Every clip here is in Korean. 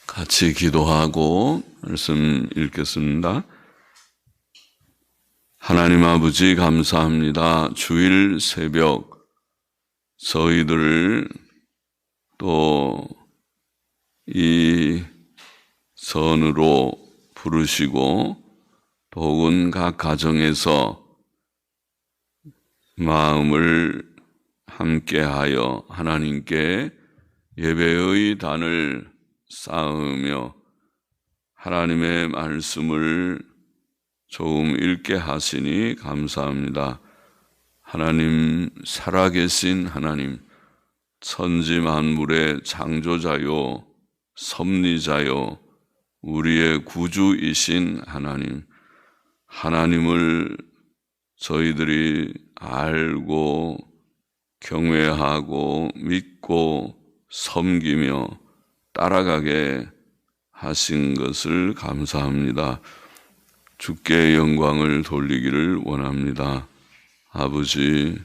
같이 기도하고 말씀 읽겠습니다. 하나님 아버지 감사합니다. 주일 새벽 저희들을 또 이 선으로 부르시고 혹은 각 가정에서 마음을 함께하여 하나님께 예배의 단을 쌓으며 하나님의 말씀을 조금 읽게 하시니 감사합니다. 하나님, 살아계신 하나님, 천지 만물의 창조자요 섭리자요 우리의 구주이신 하나님, 하나님을 저희들이 알고 경외하고 믿고 섬기며 따라가게 하신 것을 감사합니다. 주께 영광을 돌리기를 원합니다. 아버지,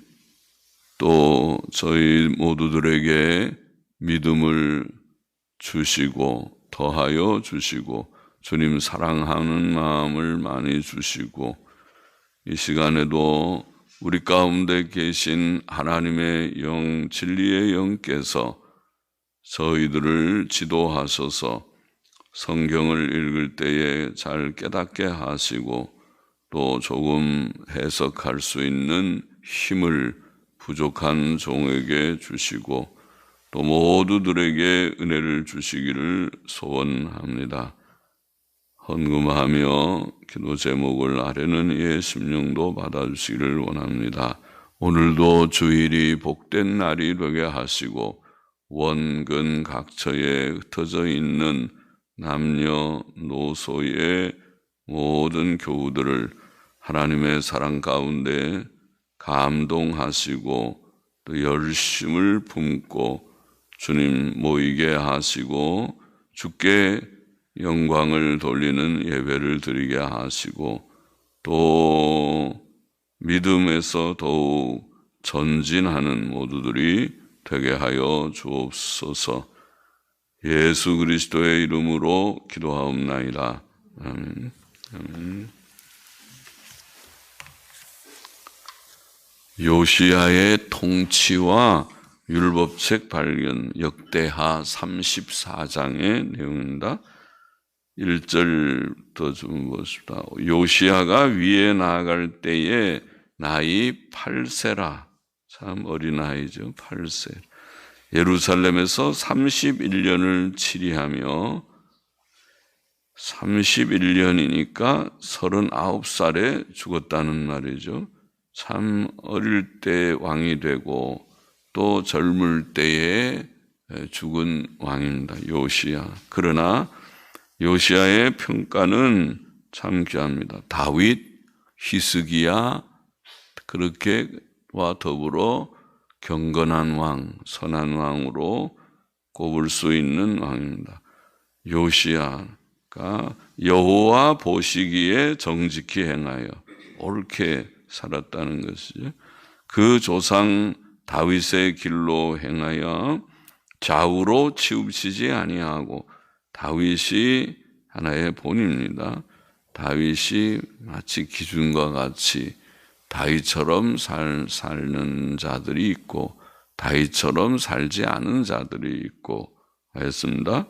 또 저희 모두들에게 믿음을 주시고 더하여 주시고 주님 사랑하는 마음을 많이 주시고 이 시간에도 우리 가운데 계신 하나님의 영, 진리의 영께서 저희들을 지도하셔서 성경을 읽을 때에 잘 깨닫게 하시고 또 조금 해석할 수 있는 힘을 부족한 종에게 주시고 또 모두들에게 은혜를 주시기를 소원합니다. 헌금하며 기도 제목을 아뢰는 이의 심령도 받아주시기를 원합니다. 오늘도 주일이 복된 날이 되게 하시고 원근 각처에 흩어져 있는 남녀노소의 모든 교우들을 하나님의 사랑 가운데 감동하시고 또 열심을 품고 주님 모이게 하시고 주께 영광을 돌리는 예배를 드리게 하시고 또 믿음에서 더욱 전진하는 모두들이 되게 하여 주옵소서. 예수 그리스도의 이름으로 기도하옵나이다. 아멘. 아멘. 요시야의 통치와 율법책 발견 역대하 34장의 내용입니다. 1절부터 좀 보십시다. 요시야가 위에 나아갈 때에 나이 8세라. 참 어린아이죠. 8세. 예루살렘에서 31년을 치리하며 31년이니까 39살에 죽었다는 말이죠. 참 어릴 때 왕이 되고 또 젊을 때에 죽은 왕입니다. 요시야. 그러나 요시야의 평가는 참 귀합니다. 다윗, 히스기야 그렇게와 더불어 경건한 왕, 선한 왕으로 꼽을 수 있는 왕입니다. 요시야가 여호와 보시기에 정직히 행하여 옳게 살았다는 것이죠. 그 조상 다윗의 길로 행하여 좌우로 치우치지 아니하고 다윗이 하나의 본입니다. 다윗이 마치 기준과 같이 다윗처럼 살는 자들이 있고 다윗처럼 살지 않은 자들이 있고 하였습니다.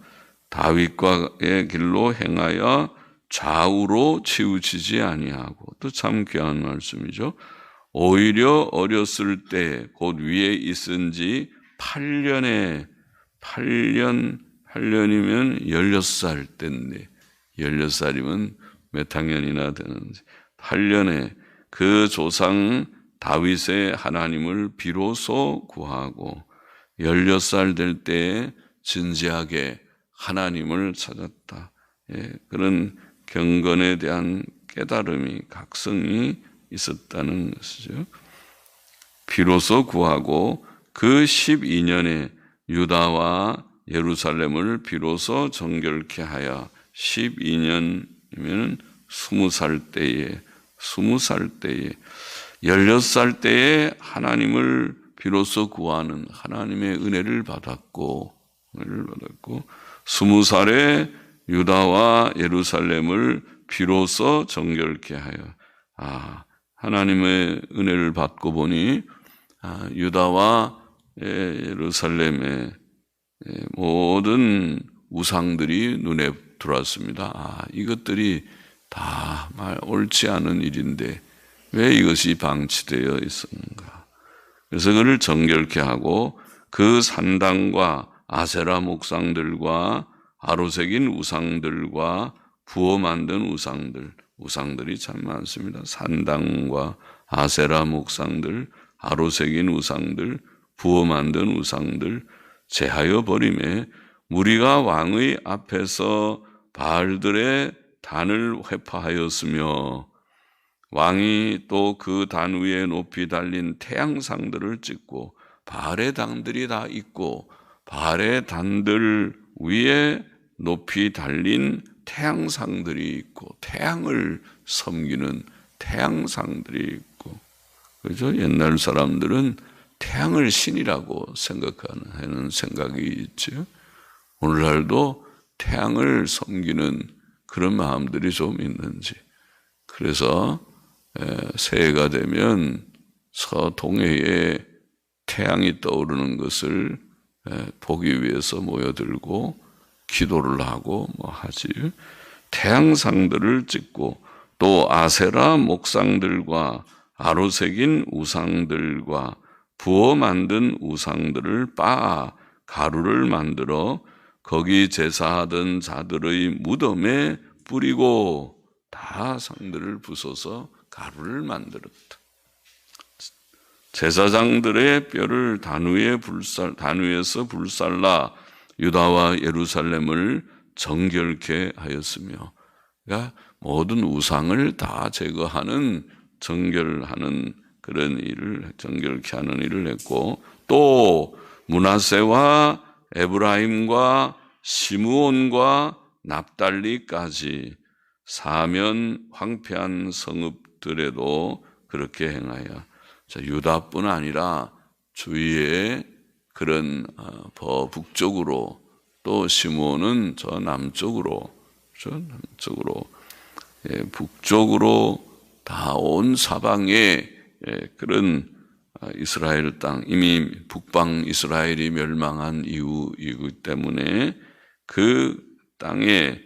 다윗과의 길로 행하여 좌우로 치우치지 아니하고 또 참 귀한 말씀이죠. 오히려 어렸을 때 곧 위에 있은 지 8년이면 16살 때인데 16살이면 몇 학년이나 되는지 8년에 그 조상 다윗의 하나님을 비로소 구하고 16살 될 때에 진지하게 하나님을 찾았다. 그런 경건에 대한 깨달음이 각성이 있었다는 것이죠. 비로소 구하고 그 12년에 유다와 예루살렘을 비로소 정결케 하여 12년이면 20살 때에 16살 때에 하나님을 비로소 구하는 하나님의 은혜를 받았고 받았고 20살에 유다와 예루살렘을 비로소 정결케 하여 하나님의 은혜를 받고 보니 유다와 예루살렘의 모든 우상들이 눈에 들어왔습니다. 이것들이 다 옳지 않은 일인데 왜 이것이 방치되어 있었는가? 그래서 그를 정결케 하고 그 산당과 아세라 목상들과 아로새긴 우상들과 부어 만든 우상들이 참 많습니다. 산당과 아세라 목상들, 아로새긴 우상들, 부어 만든 우상들 제하여 버림에 무리가 왕의 앞에서 바알들의 단을 회파하였으며 왕이 또 그 단 위에 높이 달린 태양상들을 찍고 바알의 당들이 다 있고 바알의 단들 위에 높이 달린 태양상들이 있고 태양을 섬기는 태양상들이 있고 그렇죠? 옛날 사람들은 태양을 신이라고 생각하는 생각이 있죠. 오늘날도 태양을 섬기는 그런 마음들이 좀 있는지. 그래서 새해가 되면 서동해에 태양이 떠오르는 것을 보기 위해서 모여들고 기도를 하고 하지. 태양상들을 찍고 또 아세라 목상들과 아로새긴 우상들과 부어 만든 우상들을 빻아 가루를 만들어 거기 제사하던 자들의 무덤에 뿌리고 다 상들을 부숴서 가루를 만들었다. 제사장들의 뼈를 단 위에서 불살라 유다와 예루살렘을 정결케 하였으며, 그러니까 모든 우상을 다 제거하는 정결하는 그런 일을 정결케 하는 일을 했고, 또 므낫세와 에브라임과 시므온과 납달리까지 사면 황폐한 성읍들에도 그렇게 행하여, 유다뿐 아니라 주위에 그런 북쪽으로 또 시므온은 저 남쪽으로 북쪽으로 다 온 사방에 그런 이스라엘 땅, 이미 북방 이스라엘이 멸망한 이후이기 때문에 그 땅의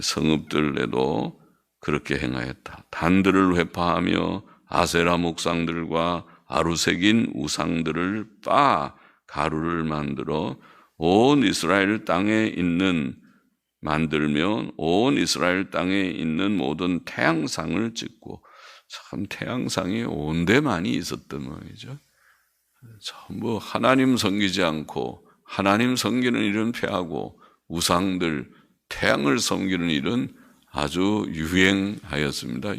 성읍들에도 그렇게 행하였다. 단들을 회파하며 아세라 목상들과 아루새긴 우상들을 빻아 가루를 만들어 온 이스라엘 땅에 만들면 온 이스라엘 땅에 있는 모든 태양상을 찍고, 참 태양상이 온데 많이 있었던 모양이죠. 전부 하나님 섬기지 않고 하나님 섬기는 일은 폐하고 우상들, 태양을 섬기는 일은 아주 유행하였습니다.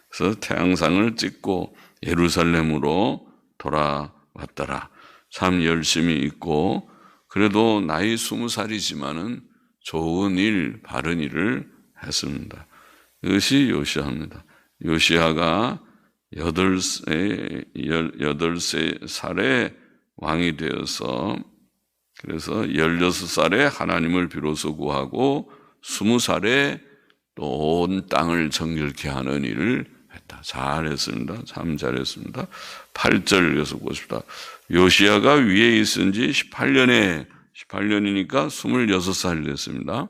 그래서 태양상을 찍고 예루살렘으로 돌아왔더라. 참 열심히 있고, 그래도 나이 20살이지만은 좋은 일, 바른 일을 했습니다. 이것이 요시야입니다. 요시야가 8살에 왕이 되어서, 그래서 16살에 하나님을 비로소 구하고 20살에 또 온 땅을 정결케 하는 일을 했다. 잘했습니다. 참 잘했습니다. 8절 여기서 보십시다. 요시야가 위에 있은 지 18년이니까 26살 됐습니다.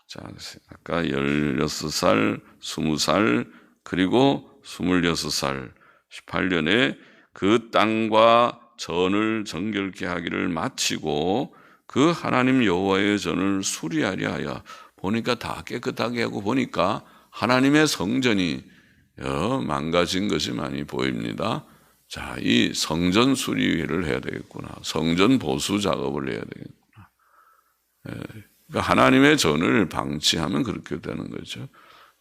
자, 아까 16살, 20살, 그리고 26살, 18년에 그 땅과 전을 정결케 하기를 마치고 그 하나님 여호와의 전을 수리하려 하여, 보니까 다 깨끗하게 하고 보니까 하나님의 성전이 망가진 것이 많이 보입니다. 자, 이 성전 수리를 해야 되겠구나. 성전 보수 작업을 해야 되겠구나. 그러니까 하나님의 전을 방치하면 그렇게 되는 거죠.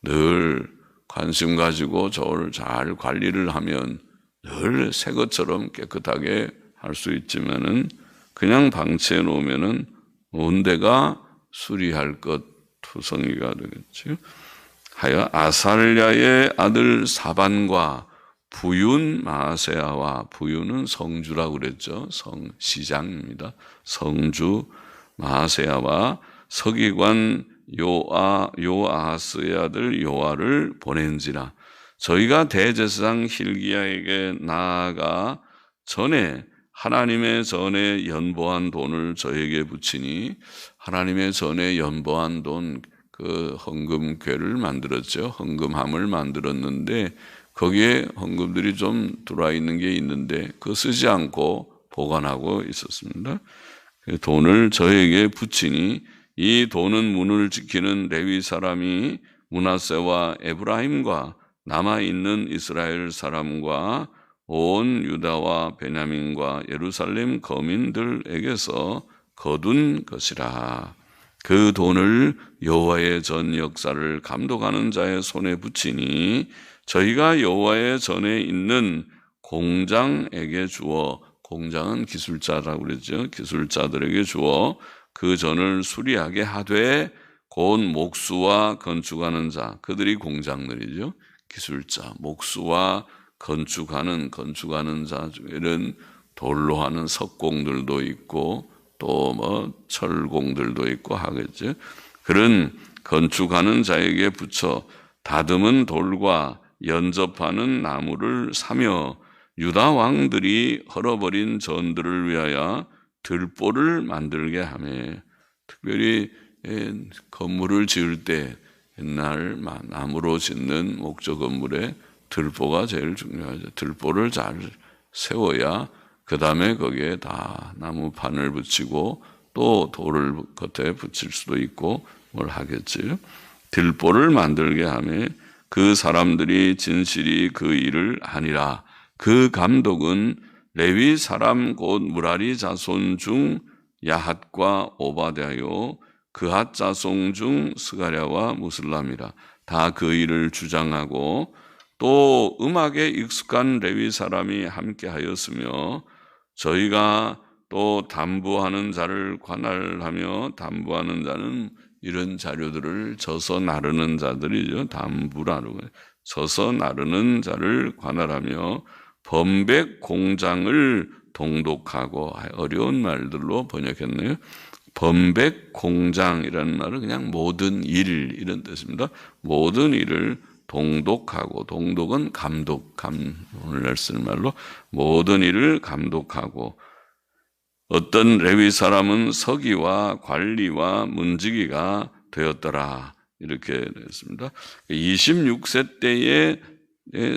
늘 관심 가지고 저를 잘 관리를 하면 늘 새 것처럼 깨끗하게 할 수 있지만은 그냥 방치해 놓으면은 온 데가 수리할 것 투성이가 되겠죠. 하여 아살랴의 아들 사반과 부윤 마세아와, 부윤은 성주라고 그랬죠. 시장입니다. 성주 마세아와 서기관 요아하스의 아들 요아를 보낸지라. 저희가 대제사장 hil기야에게 나아가 전에 하나님의 전에 연보한 돈을 저에게 붙이니, 하나님의 전에 연보한 돈, 그 헌금궤를 만들었죠. 헌금함을 만들었는데 거기에 헌금들이 좀 들어와 있는 게 있는데 그거 쓰지 않고 보관하고 있었습니다. 그 돈을 저에게 붙이니 이 돈은 문을 지키는 레위 사람이 므낫세와 에브라임과 남아있는 이스라엘 사람과 온 유다와 베냐민과 예루살렘 거민들에게서 거둔 것이라. 그 돈을 여호와의 전 역사를 감독하는 자의 손에 붙이니 저희가 여호와의 전에 있는 공장에게 주어, 공장은 기술자라고 그랬죠. 기술자들에게 주어 그 전을 수리하게 하되 곧 목수와 건축하는 자, 그들이 공장들이죠. 기술자, 목수와 건축하는 자 중에는 돌로 하는 석공들도 있고 또 뭐 철공들도 있고 하겠죠. 그런 건축하는 자에게 붙여 다듬은 돌과 연접하는 나무를 사며 유다 왕들이 헐어버린 전들을 위하여 들보를 만들게 하며, 특별히 건물을 지을 때 옛날 나무로 짓는 목조 건물에 들보가 제일 중요하죠. 들보를 잘 세워야 그 다음에 거기에 다 나무판을 붙이고 또 돌을 겉에 붙일 수도 있고 뭘 하겠지. 들보를 만들게 하며 그 사람들이 진실이 그 일을 하니라. 그 감독은 레위 사람 곧 무라리 자손 중 야핫과 오바댜요 그핫 자손 중 스가랴와 무슬람이라. 다 그 일을 주장하고 또 음악에 익숙한 레위 사람이 함께 하였으며 저희가 또 담부하는 자를 관할하며, 담부하는 자는 이런 자료들을 져서 나르는 자들이죠. 담부라고 져서 나르는 자를 관할하며 범백 공장을 동독하고, 어려운 말들로 번역했네요. 범백 공장이라는 말은 그냥 모든 일 이런 뜻입니다. 모든 일을 동독하고, 동독은 감독, 오늘날 쓰는 말로 모든 일을 감독하고, 어떤 레위 사람은 서기와 관리와 문지기가 되었더라. 이렇게 됐습니다. 26세 때에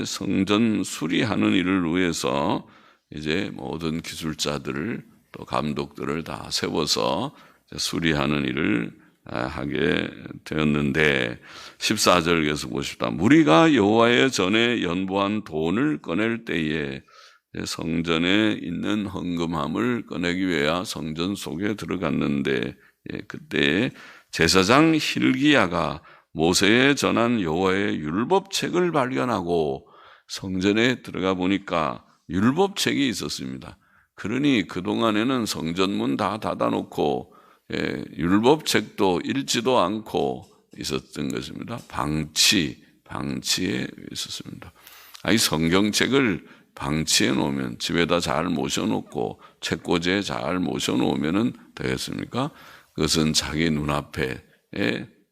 성전 수리하는 일을 위해서 이제 모든 기술자들을 또 감독들을 다 세워서 수리하는 일을 하게 되었는데 14절 계속 보십시다. 무리가 여호와의 전에 연보한 돈을 꺼낼 때에 성전에 있는 헌금함을 꺼내기 위해 성전 속에 들어갔는데 그때 제사장 hil기야가 모세에 전한 여호와의 율법책을 발견하고 성전에 들어가 보니까 율법책이 있었습니다. 그러니 그동안에는 성전문 다 닫아놓고 율법책도 읽지도 않고 있었던 것입니다. 방치에 있었습니다. 이 성경책을 방치해 놓으면, 집에다 잘 모셔놓고 책꽂이에 잘 모셔놓으면 되겠습니까? 그것은 자기 눈앞에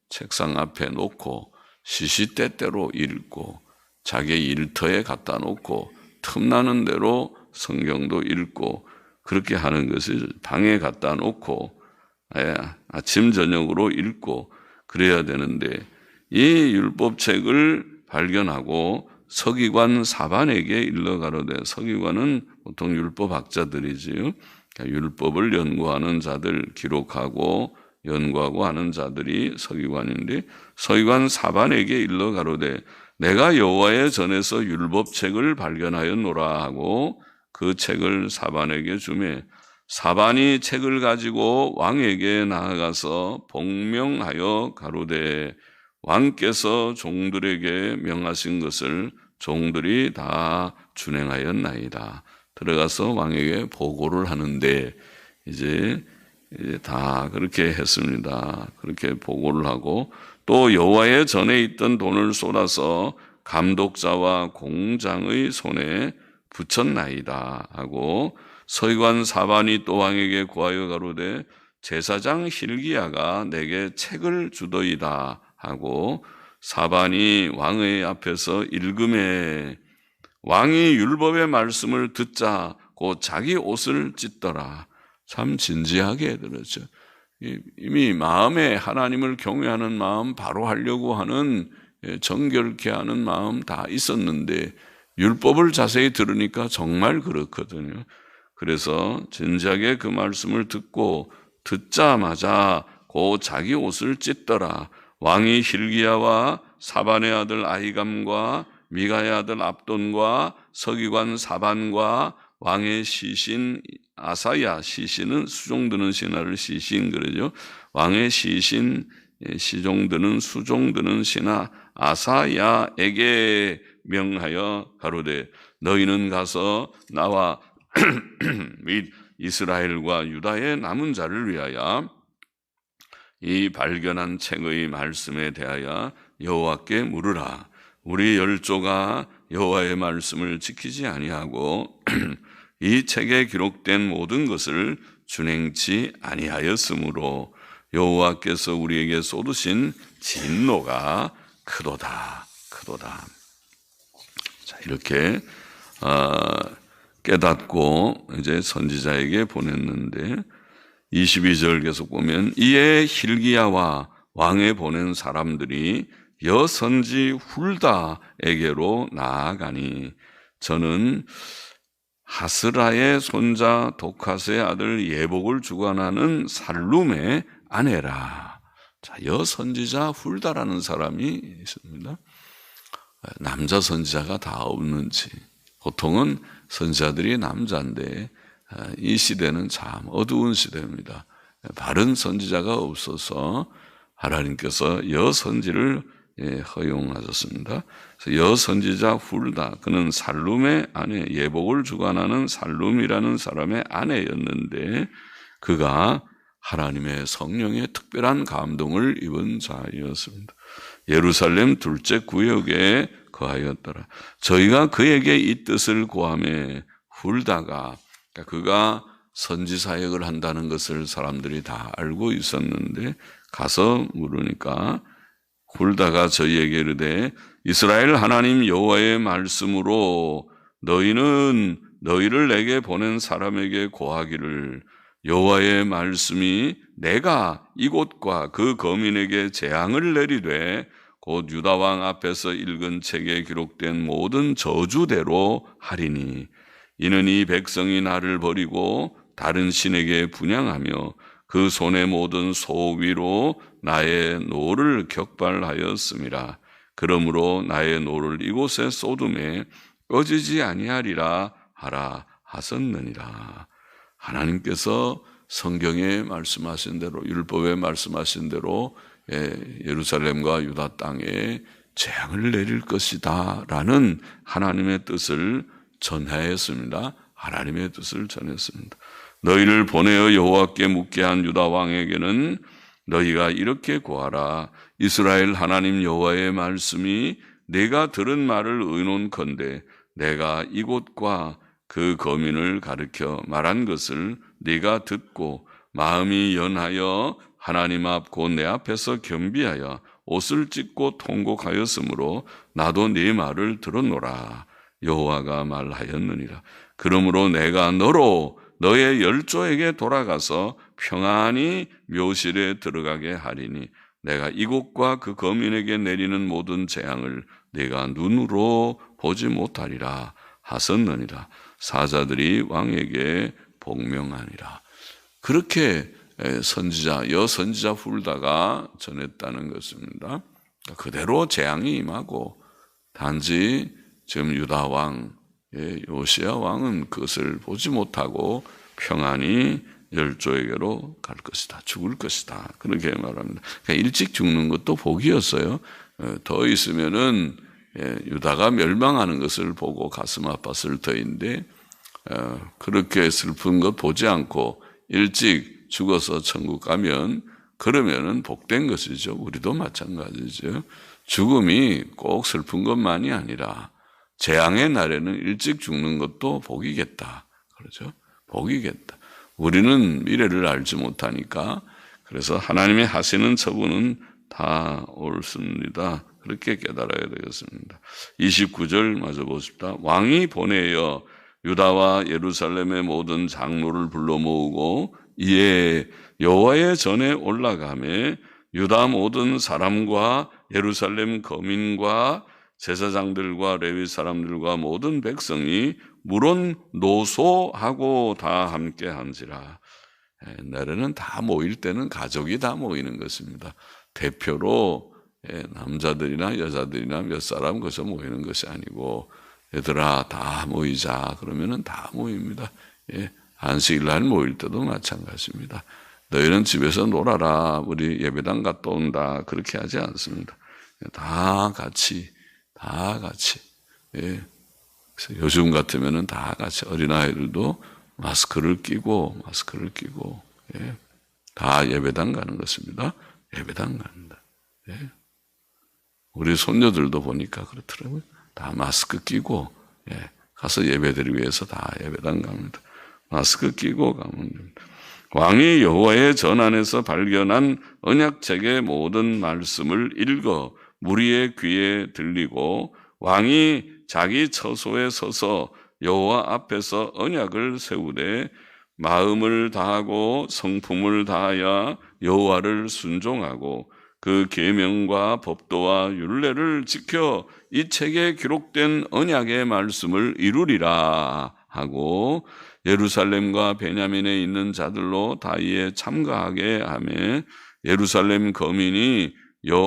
책상 앞에 놓고 시시때때로 읽고 자기 일터에 갖다 놓고 틈나는 대로 성경도 읽고 그렇게 하는 것을 방에 갖다 놓고 아침 저녁으로 읽고 그래야 되는데, 이 율법책을 발견하고 서기관 사반에게 일러 가로되, 서기관은 보통 율법학자들이지요. 율법을 연구하는 자들, 기록하고 연구하고 하는 자들이 서기관인데, 서기관 사반에게 일러 가로되 내가 여호와의 전에서 율법책을 발견하였노라 하고 그 책을 사반에게 주매, 사반이 책을 가지고 왕에게 나아가서 복명하여 가로되 왕께서 종들에게 명하신 것을 종들이 다 준행하였나이다. 들어가서 왕에게 보고를 하는데 이제 다 그렇게 했습니다. 그렇게 보고를 하고 또 여호와의 전에 있던 돈을 쏟아서 감독자와 공장의 손에 붙였나이다 하고, 서기관 사반이 또 왕에게 구하여 가로되 제사장 hil기야가 내게 책을 주더이다 하고, 사반이 왕의 앞에서 읽음에 왕이 율법의 말씀을 듣자 곧 자기 옷을 찢더라. 참 진지하게 들었죠. 이미 마음에 하나님을 경외하는 마음, 바로 하려고 하는, 정결케 하는 마음 다 있었는데 율법을 자세히 들으니까 정말 그렇거든요. 그래서 진지하게 그 말씀을 듣자마자 곧 자기 옷을 찢더라. 왕이 hil기야와 사반의 아들 아히감과 미가의 아들 압돈과 서기관 사반과 왕의 시신 아사야, 시신은 수종드는 신하를 시신 그러죠. 왕의 시신, 시종드는 수종드는 신하 아사야에게 명하여 가로되 너희는 가서 나와 및 이스라엘과 유다의 남은 자를 위하여 이 발견한 책의 말씀에 대하여 여호와께 물으라. 우리 열조가 여호와의 말씀을 지키지 아니하고 이 책에 기록된 모든 것을 준행치 아니하였으므로 여호와께서 우리에게 쏟으신 진노가 크도다. 자, 이렇게 깨닫고 이제 선지자에게 보냈는데 22절 계속 보면 이에 hil기야와 왕에 보낸 사람들이 여선지 훌다에게로 나아가니 저는 하스라의 손자 도카스의 아들 예복을 주관하는 살룸의 아내라. 자, 여선지자 훌다라는 사람이 있습니다. 남자 선지자가 다 없는지, 보통은 선지자들이 남자인데 이 시대는 참 어두운 시대입니다. 바른 선지자가 없어서 하나님께서 여선지를 허용하셨습니다. 그래서 여선지자 훌다, 그는 살룸의 아내, 예복을 주관하는 살룸이라는 사람의 아내였는데 그가 하나님의 성령의 특별한 감동을 입은 자였습니다. 예루살렘 둘째 구역에 거하였더라. 저희가 그에게 이 뜻을 구하매 훌다가, 그가 선지 사역을 한다는 것을 사람들이 다 알고 있었는데 가서 물으니까 훌다가 저희에게 이르되 이스라엘 하나님 여호와의 말씀으로 너희는 너희를 내게 보낸 사람에게 고하기를 여호와의 말씀이 내가 이곳과 그 거민에게 재앙을 내리되 곧 유다 왕 앞에서 읽은 책에 기록된 모든 저주대로 하리니 이는 이 백성이 나를 버리고 다른 신에게 분향하며 그 손의 모든 소 위로 나의 노를 격발하였음이라. 그러므로 나의 노를 이곳에 쏟음에 꺼지지 아니하리라 하라 하셨느니라. 하나님께서 성경에 말씀하신 대로, 율법에 말씀하신 대로 예루살렘과 유다 땅에 재앙을 내릴 것이다 라는 하나님의 뜻을 전하였습니다. 하나님의 뜻을 전했습니다. 너희를 보내어 여호와께 묻게 한 유다 왕에게는 너희가 이렇게 구하라. 이스라엘 하나님 여호와의 말씀이 내가 들은 말을 의논컨대 내가 이곳과 그 거민을 가리켜 말한 것을 네가 듣고 마음이 연하여 하나님 앞 곧 내 앞에서 겸비하여 옷을 찢고 통곡하였으므로 나도 네 말을 들었노라. 여호와가 말하였느니라. 그러므로 내가 너로 너의 열조에게 돌아가서 평안히 묘실에 들어가게 하리니 내가 이곳과 그 거민에게 내리는 모든 재앙을 네가 눈으로 보지 못하리라 하셨느니라. 사자들이 왕에게 복명하니라. 그렇게 여선지자 훌다가 전했다는 것입니다. 그대로 재앙이 임하고 단지 지금 유다 왕 요시야 왕은 그것을 보지 못하고 평안히 열조에게로 갈 것이다. 죽을 것이다. 그렇게 말합니다. 그러니까 일찍 죽는 것도 복이었어요. 더 있으면은 유다가 멸망하는 것을 보고 가슴 아팠을 터인데 그렇게 슬픈 것 보지 않고 일찍 죽어서 천국 가면 그러면은 복된 것이죠. 우리도 마찬가지죠. 죽음이 꼭 슬픈 것만이 아니라 재앙의 날에는 일찍 죽는 것도 복이겠다. 그렇죠? 복이겠다. 우리는 미래를 알지 못하니까 그래서 하나님의 하시는 처분은 다 옳습니다. 그렇게 깨달아야 되겠습니다. 29절 마저 보십시다. 왕이 보내어 유다와 예루살렘의 모든 장로를 불러 모으고 이에 여호와의 전에 올라가매 유다 모든 사람과 예루살렘 거민과 제사장들과 레위 사람들과 모든 백성이 물론 노소하고 다 함께 한지라. 옛날에는 다 모일 때는 가족이 다 모이는 것입니다. 대표로 남자들이나 여자들이나 몇 사람 거기서 모이는 것이 아니고 얘들아 다 모이자 그러면은 다 모입니다. 안식일날 모일 때도 마찬가지입니다. 너희는 집에서 놀아라. 우리 예배당 갔다 온다. 그렇게 하지 않습니다. 다 같이. 그래서 요즘 같으면은 다 같이 어린아이들도 마스크를 끼고 다 예배당 가는 것입니다. 예배당 간다. 우리 손녀들도 보니까 그렇더라고요. 다 마스크 끼고 가서 예배드리기 위해서 다 예배당 갑니다. 마스크 끼고 가면 됩니다. 왕이 여호와의 전 안에서 발견한 언약책의 모든 말씀을 읽어 무리의 귀에 들리고 왕이 자기 처소에 서서 여호와 앞에서 언약을 세우되 마음을 다하고 성품을 다하여 여호와를 순종하고 그 계명과 법도와 율례를 지켜 이 책에 기록된 언약의 말씀을 이루리라 하고 예루살렘과 베냐민에 있는 자들로 다이에 참가하게 하며 예루살렘 거민이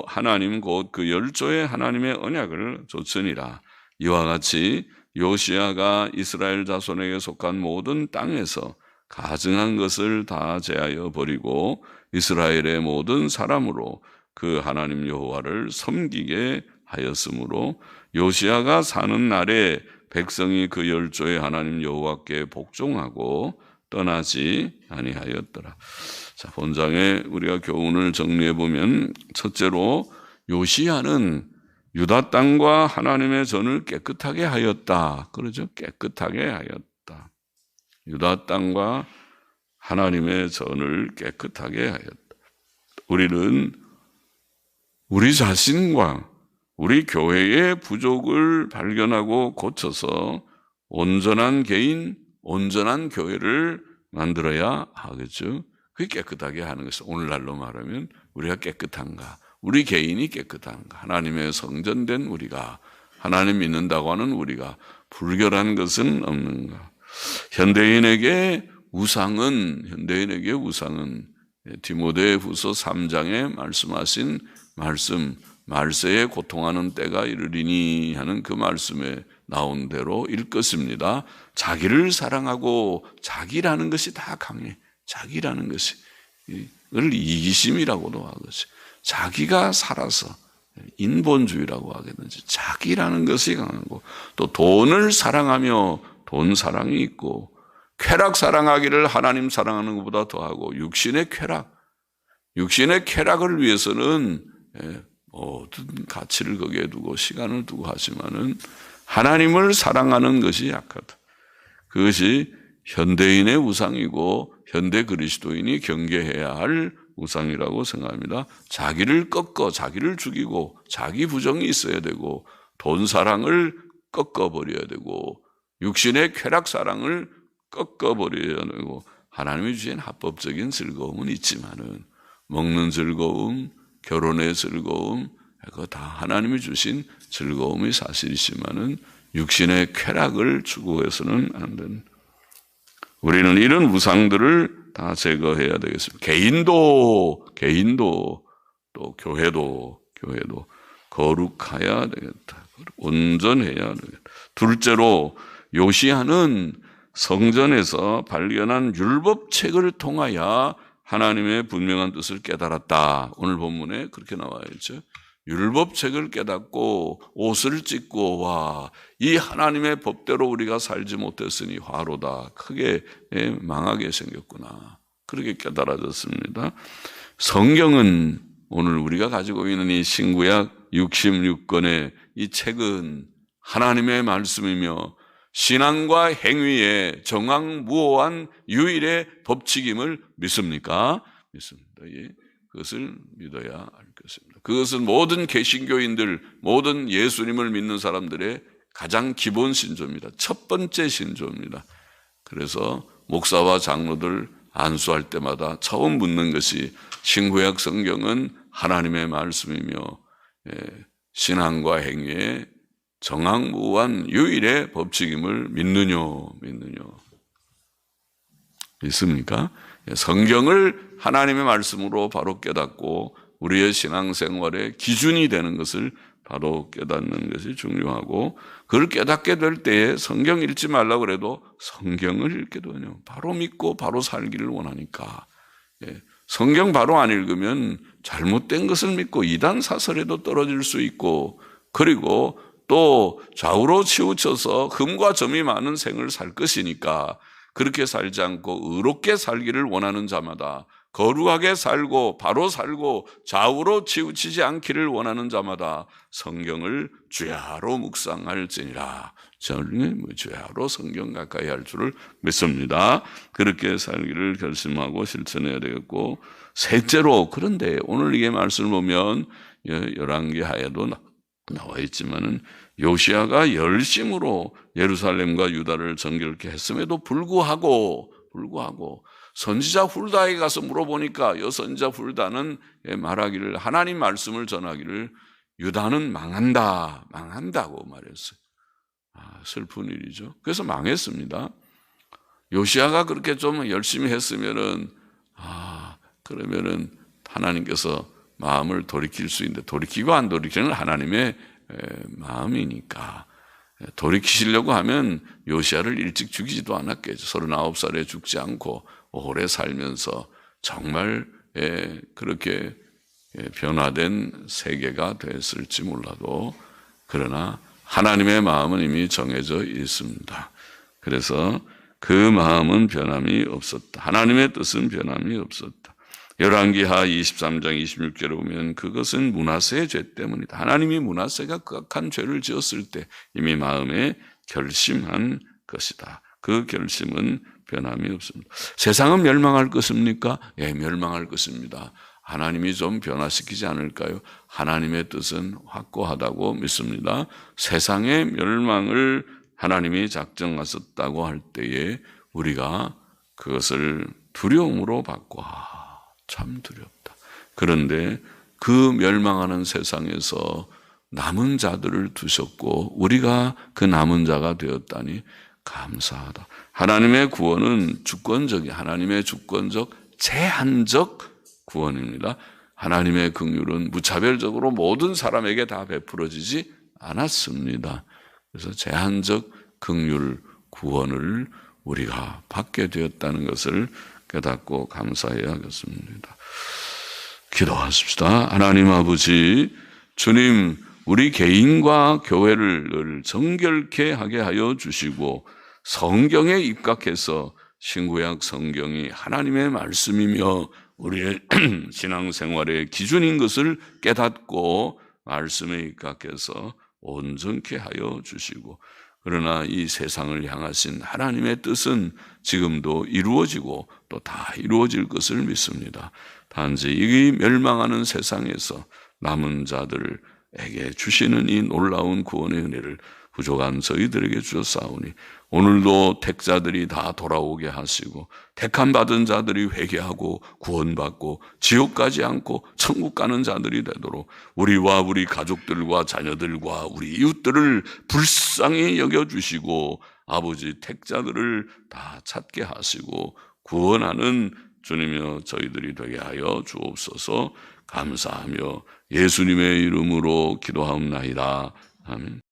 하나님 곧 그 열조의 하나님의 언약을 좇으니라. 이와 같이 요시야가 이스라엘 자손에게 속한 모든 땅에서 가증한 것을 다 제하여 버리고 이스라엘의 모든 사람으로 그 하나님 여호와를 섬기게 하였으므로 요시야가 사는 날에 백성이 그 열조의 하나님 여호와께 복종하고 떠나지 아니하였더라. 자, 본장에 우리가 교훈을 정리해 보면 첫째로 요시야는 유다 땅과 하나님의 전을 깨끗하게 하였다. 그러죠? 깨끗하게 하였다. 유다 땅과 하나님의 전을 깨끗하게 하였다. 우리는 우리 자신과 우리 교회의 부족을 발견하고 고쳐서 온전한 개인, 온전한 교회를 만들어야 하겠죠. 그게 깨끗하게 하는 것이 오늘날로 말하면 우리가 깨끗한가, 우리 개인이 깨끗한가, 하나님의 성전된 우리가, 하나님 믿는다고 하는 우리가 불결한 것은 없는가. 현대인에게 우상은 디모데후서 3장에 말씀하신 말씀, 말세에 고통하는 때가 이르리니 하는 그 말씀에 나온 대로 일것입니다. 자기를 사랑하고 자기라는 것이 다 강해. 자기라는 것이 이걸 이기심이라고도 하겠지. 자기가 살아서 인본주의라고 하겠는지 자기라는 것이 강하고 또 돈을 사랑하며 돈 사랑이 있고 쾌락 사랑하기를 하나님 사랑하는 것보다 더하고 육신의 쾌락을 위해서는 모든 가치를 거기에 두고 시간을 두고 하지만은 하나님을 사랑하는 것이 약하다. 그것이 현대인의 우상이고 현대 그리스도인이 경계해야 할 우상이라고 생각합니다. 자기를 꺾어 자기를 죽이고 자기 부정이 있어야 되고 돈 사랑을 꺾어버려야 되고 육신의 쾌락 사랑을 꺾어버려야 되고 하나님이 주신 합법적인 즐거움은 있지만은 먹는 즐거움, 결혼의 즐거움, 그거 다 하나님이 주신 즐거움이 사실이지만은 육신의 쾌락을 추구해서는 안 된다. 우리는 이런 우상들을 다 제거해야 되겠습니다. 개인도 또 교회도 거룩해야 되겠다. 온전해야 되겠다. 둘째로 요시야는 성전에서 발견한 율법책을 통하여 하나님의 분명한 뜻을 깨달았다. 오늘 본문에 그렇게 나와 있죠. 율법책을 깨닫고 옷을 찢고 와, 이 하나님의 법대로 우리가 살지 못했으니 화로다. 크게 망하게 생겼구나. 그렇게 깨달아졌습니다. 성경은 오늘 우리가 가지고 있는 이 신구약 66권의 이 책은 하나님의 말씀이며 신앙과 행위의 정황무오한 유일의 법칙임을 믿습니까? 믿습니다. 예, 그것을 믿어야 할 것입니다. 그것은 모든 개신교인들, 모든 예수님을 믿는 사람들의 가장 기본 신조입니다. 첫 번째 신조입니다. 그래서 목사와 장로들 안수할 때마다 처음 묻는 것이 신구약 성경은 하나님의 말씀이며 신앙과 행위의 정황무오한 유일의 법칙임을 믿느냐? 믿습니까? 성경을 하나님의 말씀으로 바로 깨닫고 우리의 신앙생활의 기준이 되는 것을 바로 깨닫는 것이 중요하고, 그걸 깨닫게 될 때에 성경 읽지 말라고 그래도 성경을 읽게도요. 바로 믿고 바로 살기를 원하니까. 성경 바로 안 읽으면 잘못된 것을 믿고 이단 사설에도 떨어질 수 있고, 그리고 또 좌우로 치우쳐서 흠과 점이 많은 생을 살 것이니까 그렇게 살지 않고 의롭게 살기를 원하는 자마다, 거룩하게 살고 바로 살고 좌우로 치우치지 않기를 원하는 자마다 성경을 주야로 묵상할지니라. 저는 주야로 성경 가까이 할 줄을 믿습니다. 그렇게 살기를 결심하고 실천해야 되겠고, 셋째로, 그런데 오늘 이게 말씀을 보면 열왕기 하에도 나와 있지만은 요시야가 열심으로 예루살렘과 유다를 정결케 했음에도 불구하고 선지자 훌다에 가서 물어보니까 이 선지자 훌다는 말하기를, 하나님 말씀을 전하기를 유다는 망한다고 말했어요. 슬픈 일이죠. 그래서 망했습니다. 요시야가 그렇게 좀 열심히 했으면은 그러면은 하나님께서 마음을 돌이킬 수 있는데, 돌이키고 안 돌이키는 하나님의 마음이니까, 돌이키시려고 하면 요시야를 일찍 죽이지도 않았겠죠. 39살에 죽지 않고 오래 살면서 정말 그렇게 변화된 세계가 됐을지 몰라도, 그러나 하나님의 마음은 이미 정해져 있습니다. 그래서 그 마음은 변함이 없었다. 하나님의 뜻은 변함이 없었다. 열왕기하 23장 26절에 보면 그것은 므낫세의 죄 때문이다. 하나님이 므낫세가 극악한 죄를 지었을 때 이미 마음에 결심한 것이다. 그 결심은 변함이 없습니다. 세상은 멸망할 것입니까? 예, 멸망할 것입니다. 하나님이 좀 변화시키지 않을까요? 하나님의 뜻은 확고하다고 믿습니다. 세상의 멸망을 하나님이 작정하셨다고 할 때에 우리가 그것을 두려움으로 받고 참 두렵다. 그런데 그 멸망하는 세상에서 남은 자들을 두셨고 우리가 그 남은 자가 되었다니 감사하다. 하나님의 구원은 하나님의 주권적, 제한적 구원입니다. 하나님의 긍휼은 무차별적으로 모든 사람에게 다 베풀어지지 않았습니다. 그래서 제한적 긍휼 구원을 우리가 받게 되었다는 것을 깨닫고 감사해야 하겠습니다. 기도하십시다. 하나님 아버지, 주님, 우리 개인과 교회를 늘 정결케 하게 하여 주시고 성경에 입각해서 신구약 성경이 하나님의 말씀이며 우리의 신앙생활의 기준인 것을 깨닫고 말씀에 입각해서 온전케 하여 주시고, 그러나 이 세상을 향하신 하나님의 뜻은 지금도 이루어지고 또 다 이루어질 것을 믿습니다. 단지 이 멸망하는 세상에서 남은 자들에게 주시는 이 놀라운 구원의 은혜를 부족한 저희들에게 주셨사오니 오늘도 택자들이 다 돌아오게 하시고 택함 받은 자들이 회개하고 구원받고 지옥 가지 않고 천국 가는 자들이 되도록 우리와 우리 가족들과 자녀들과 우리 이웃들을 불쌍히 여겨주시고 아버지 택자들을 다 찾게 하시고 구원하는 주님이여 저희들이 되게 하여 주옵소서. 감사하며 예수님의 이름으로 기도하옵나이다. 아멘.